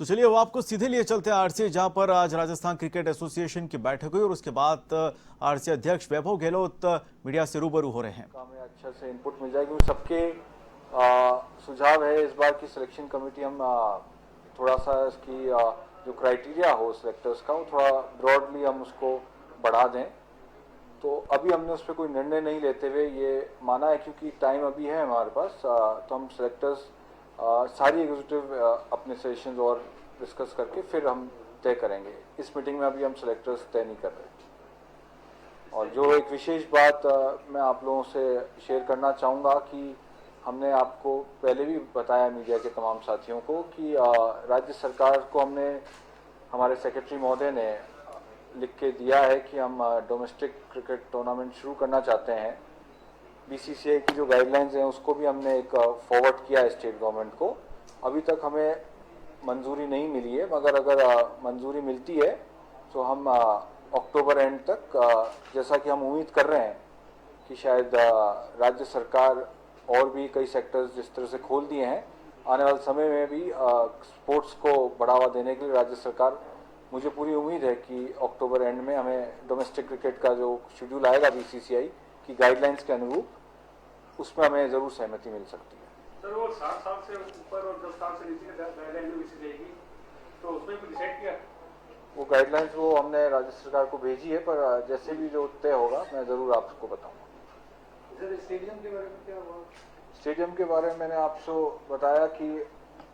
तो चलिए वो आपको सीधे लिए चलते हैं आरसीए, जहां पर आज राजस्थान क्रिकेट एसोसिएशन की बैठक हुई और उसके बाद आरसीए अध्यक्ष वैभव गहलोत मीडिया से रूबरू हो रहे हैं। हमें अच्छा से इनपुट मिल जाएगा क्योंकि सबके सुझाव है। इस बार की सिलेक्शन कमेटी हम थोड़ा सा इसकी जो क्राइटेरिया हो सिलेक्टर्स का वो थोड़ा ब्रॉडली हम उसको बढ़ा दें। तो अभी हमने उस पर कोई निर्णय नहीं लेते हुए ये माना है क्योंकि टाइम अभी है हमारे पास, तो हम सिलेक्टर्स सारी एग्जीक्यूटिव अपने सेशंस और डिस्कस करके फिर हम तय करेंगे। इस मीटिंग में अभी हम सिलेक्टर्स तय नहीं कर रहे। और जो एक विशेष बात मैं आप लोगों से शेयर करना चाहूँगा कि हमने आपको पहले भी बताया मीडिया के तमाम साथियों को कि राज्य सरकार को हमने हमारे सेक्रेटरी महोदय ने लिख के दिया है कि हम डोमेस्टिक क्रिकेट टूर्नामेंट शुरू करना चाहते हैं। बीसीसीआई की जो गाइडलाइंस हैं उसको भी हमने एक फॉरवर्ड किया है स्टेट गवर्नमेंट को। अभी तक हमें मंजूरी नहीं मिली है, मगर अगर मंजूरी मिलती है तो हम अक्टूबर एंड तक, जैसा कि हम उम्मीद कर रहे हैं कि शायद राज्य सरकार और भी कई सेक्टर्स जिस तरह से खोल दिए हैं, आने वाले समय में भी स्पोर्ट्स को बढ़ावा देने के लिए राज्य सरकार, मुझे पूरी उम्मीद है कि अक्टूबर एंड में हमें डोमेस्टिक क्रिकेट का जो शेड्यूल आएगा बीसीसीआई की गाइडलाइंस के अनुरूप, उसमें हमें जरूर सहमति मिल सकती है। सर वो 7 साल से ऊपर और 10 साल से नीचे गाइडलाइन रहेगी, तो उसमें भी डिसाइड किया? वो गाइडलाइंस वो हमने राज्य सरकार को भेजी है, पर जैसे भी जो तय होगा मैं जरूर आपको बताऊंगा। सर स्टेडियम के बारे में क्या हुआ? स्टेडियम के बारे में मैंने आपसे बताया कि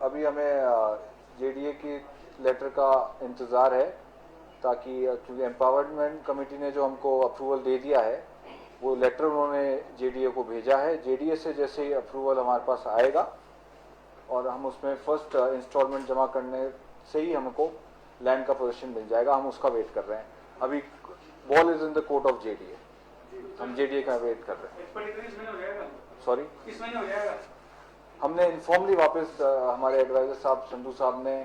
अभी हमें जेडीए की लेटर का इंतज़ार है, ताकि क्योंकि एम्पावरमेंट कमेटी ने जो हमको अप्रूवल दे दिया है वो लेटर उन्होंने जेडीए को भेजा है। जेडीए से जैसे ही अप्रूवल हमारे पास आएगा और हम उसमें फर्स्ट इंस्टॉलमेंट जमा करने से ही हमको लैंड का पोजीशन मिल जाएगा। हम उसका वेट कर रहे हैं। अभी ball is in the court of JDA, हम जेडीए का वेट कर रहे हैं। सॉरी, किस महीने हो जाएगा? हमने इनफॉर्मली वापस हमारे एडवाइजर साहब संधू साहब ने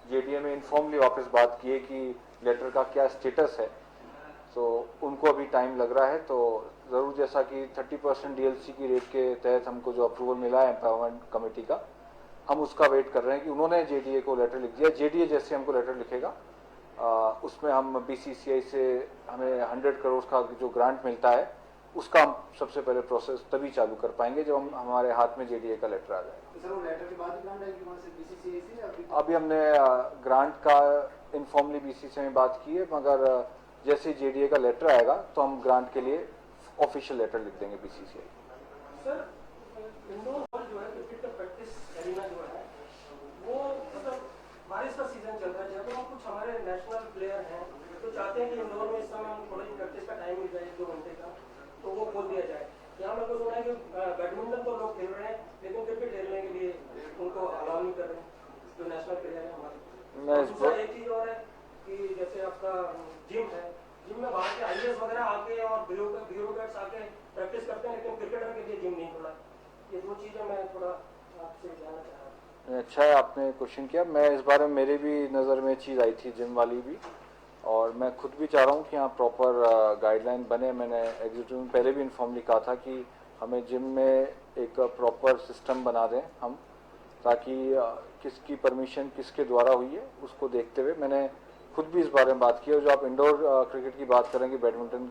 जेडीए में इनफॉर्मली वापस बात की है कि लेटर का क्या स्टेटस है। तो उनको अभी टाइम लग रहा है, तो ज़रूर जैसा कि 30% डीएलसी की रेट के तहत हमको जो अप्रूवल मिला है एम्पावरमेंट कमेटी का, हम उसका वेट कर रहे हैं कि उन्होंने जेडीए को लेटर लिख दिया। जेडीए जैसे हमको लेटर लिखेगा उसमें हम बीसीसीआई से हमें 100 करोड़ का जो ग्रांट मिलता है उसका हम सबसे पहले प्रोसेस तभी चालू कर पाएंगे जब हम हमारे हाथ में जेडीए का लेटर आ जाए। तो सर वो लेटर के बाद ग्रांट आएगी वहाँ से बीसीसीआई से? अभी हमने ग्रांट का इनफॉर्मली बीसीसीआई में बात की है, मगर जैसे जेडीए का लेटर आएगा तो हम ग्रांट के लिए ऑफिशियल लेटर लिख देंगे बीसीसीआई। सर इंडोर बॉल जो है क्रिकेट का प्रैक्टिस एरिना जो है वो मतलब बारिश का सीजन चल रहा है, जब हम कुछ हमारे नेशनल प्लेयर हैं तो चाहते हैं कि इंडोर में इस समय हम थोड़ी प्रैक्टिस का टाइम मिल जाए 2 घंटे का, तो वो खोल दिया जाए। यहाँ लोगों को सुना है कि बैडमिंटन तो लोग खेल रहे हैं लेकिन क्रिकेट खेलने के लिए उनको अलाउ नहीं कर रहे हैं जो नेशनल प्लेयर है हमारे। दूसरा एक चीज़ और है कि जैसे आपका जिम है, जिम में बाहर के आईएएस वगैरह आके और ब्यूरोक्रेट्स आके प्रैक्टिस करते हैं, लेकिन क्रिकेटर के लिए जिम नहीं खुला। ये 2 चीज़ें मैं थोड़ा आपसे जानना चाह रहा हूँ। अच्छा है आपने क्वेश्चन किया। मैं इस बारे में मेरे भी नज़र में चीज़ आई थी जिम वाली भी, और मैं खुद भी चाह रहा हूँ कि यहाँ प्रॉपर गाइडलाइन बने। मैंने एग्जीक्यूटिव में पहले भी इन्फॉर्मली कहा था कि हमें जिम में एक प्रॉपर सिस्टम बना दें हम, ताकि किसकी परमिशन किसके द्वारा हुई है उसको देखते हुए मैंने खुद भी इस बारे में बात की। और जो आप इंडोर क्रिकेट की बात करेंगे बैडमिंटन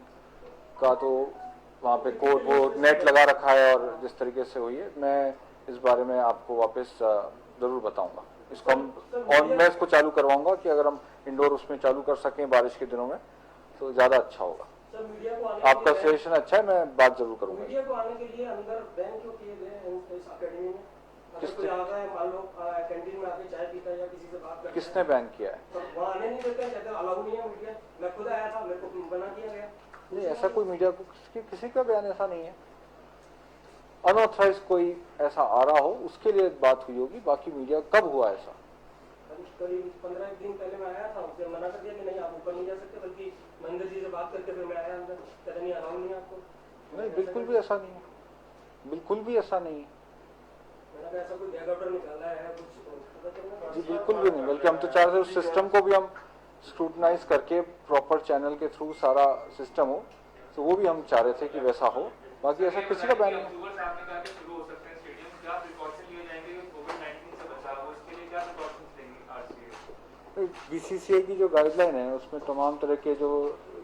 का, तो वहाँ पे कोर्ट वो नेट लगा रखा है और जिस तरीके से हुई है, मैं इस बारे में आपको वापस ज़रूर बताऊंगा। इसको हम और मैं इसको चालू करवाऊंगा कि अगर हम इंडोर उसमें चालू कर सकें बारिश के दिनों में तो ज़्यादा अच्छा होगा। आपका सजेशन अच्छा है, मैं बात जरूर करूंगा। मीडिया को आने के लिए अंदर बैन क्यों किए गए हैं इस एकेडमी में? अगर कोई आता है मान लो कैंटीन में आके चाय पीता है या किसी से बात करता है, किसने बैन किया है? तो वहाँ आने नहीं देते हैं, कहते हैं अलाउ नहीं है मीडिया। मैं खुद आया था, मेरे को मना किया गया। नहीं, ऐसा कोई मीडिया को किसी का बयान ऐसा नहीं है। अनऑथराइज कोई ऐसा आ रहा हो उसके लिए बात हुई होगी, बाकी मीडिया कब हुआ ऐसा? करीब 15 दिन पहले मैं आया था, उसने मना कर दिया कि नहीं आप ऊपर नहीं जा सकते, बल्कि महेंद्र जी से बात करके फिर मैं आया अंदर, कहते नहीं अलाउ नहीं है आपको। नहीं, बिल्कुल भी ऐसा नहीं है, बिल्कुल भी ऐसा नहीं है। मैंने कहा ऐसा कोई गैग ऑर्डर निकाला है कुछ? जी बिल्कुल भी नहीं, बल्कि हम तो चाहते हैं उस सिस्टम को भी हम स्क्रूटनाइज करके प्रॉपर चैनल के थ्रू सारा सिस्टम हो, तो वो भी हम चाह रहे थे कि वैसा हो। बाकी ऐसा किसी का बैन नहीं। बीसीसीआई की जो गाइडलाइन है उसमें तमाम तरह के जो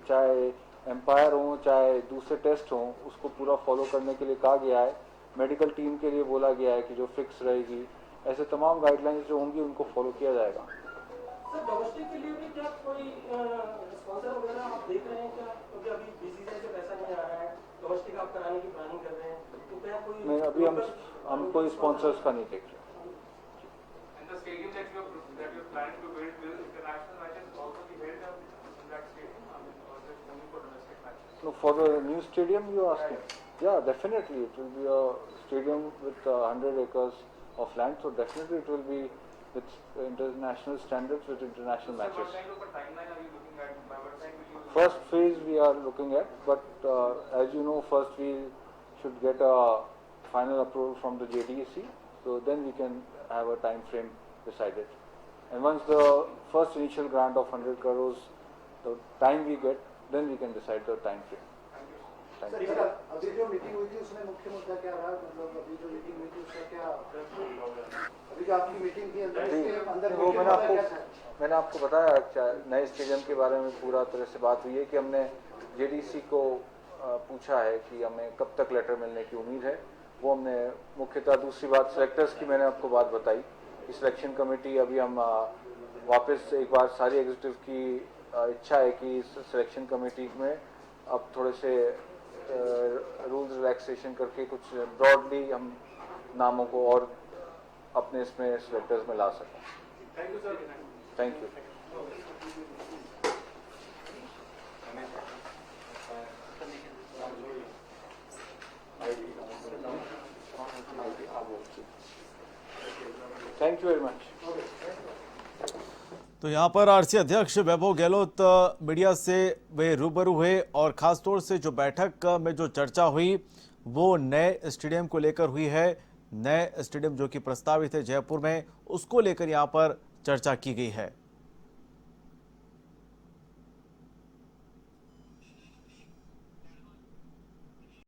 चाहे एम्पायर हों चाहे दूसरे टेस्ट हों उसको पूरा फॉलो करने के लिए कहा गया है। मेडिकल टीम के लिए बोला गया है कि जो फिक्स रहेगी, ऐसे तमाम गाइडलाइंस जो होंगी उनको फॉलो किया जाएगा। सर डोमेस्टिक के लिए भी क्या कोई स्पॉन्सर वगैरह आप देख रहे हैं क्या? क्योंकि अभी बीसीसीआई से पैसा नहीं आ रहा है, डोमेस्टिक आप कराने की प्लानिंग कर रहे हैं, तो क्या कोई नहीं, अभी हम कोई स्पॉन्सर्स का नहीं देख रहे। And the stadium that you're planning to build, will international matches also be held in that stadium? I mean, or is it only for domestic matches? No, for the new stadium you asking? Yeah, definitely it will be a stadium with 100 acres of land, so definitely it will be with international standards, with international So what matches. kind of a timeline are you looking at? By what time will you? First phase we are looking at, but as you know, first we should get a final approval from the JDAC, so then we can have a time frame decided. And once the first initial grant of 100 crores, the time we get, then we can decide the time frame. Thank sir you. इसका अभी जो meeting हुई थी उसमें मुख्य मुद्दा क्या रहा? मतलब अभी जो मीटिंग हुई थी उसका क्या, अभी जो आपकी मीटिंग थी अंदर जी, इसके अंदर वो मुख्य मुद्दा क्या था? मैंने आपको बताया नए स्टेडियम के बारे में पूरा तरह से बात हुई है कि हमने जेडीसी को पूछा है कि हमें कब तक लेटर मिलने की उम्मीद है, वो हमने मुख्यतः। दूसरी बात सिलेक्टर्स की मैंने आपको बात बताई कि सिलेक्शन कमेटी अभी हम वापस एक बार सारी एग्जीक्यूटिव की इच्छा है कि इस सिलेक्शन कमेटी में अब थोड़े से रूल्स रिलैक्सेशन करके कुछ ब्रॉडली हम नामों को और अपने इसमें सिलेक्टर्स में ला सकें। Thank you, sir. Thank you. Thank you very much. तो यहाँ पर आरसी अध्यक्ष वैभव गहलोत मीडिया से वे रूबरू हुए और खासतौर से जो बैठक में जो चर्चा हुई वो नए स्टेडियम को लेकर हुई है। नए स्टेडियम जो कि प्रस्तावित है जयपुर में, उसको लेकर यहाँ पर चर्चा की गई है।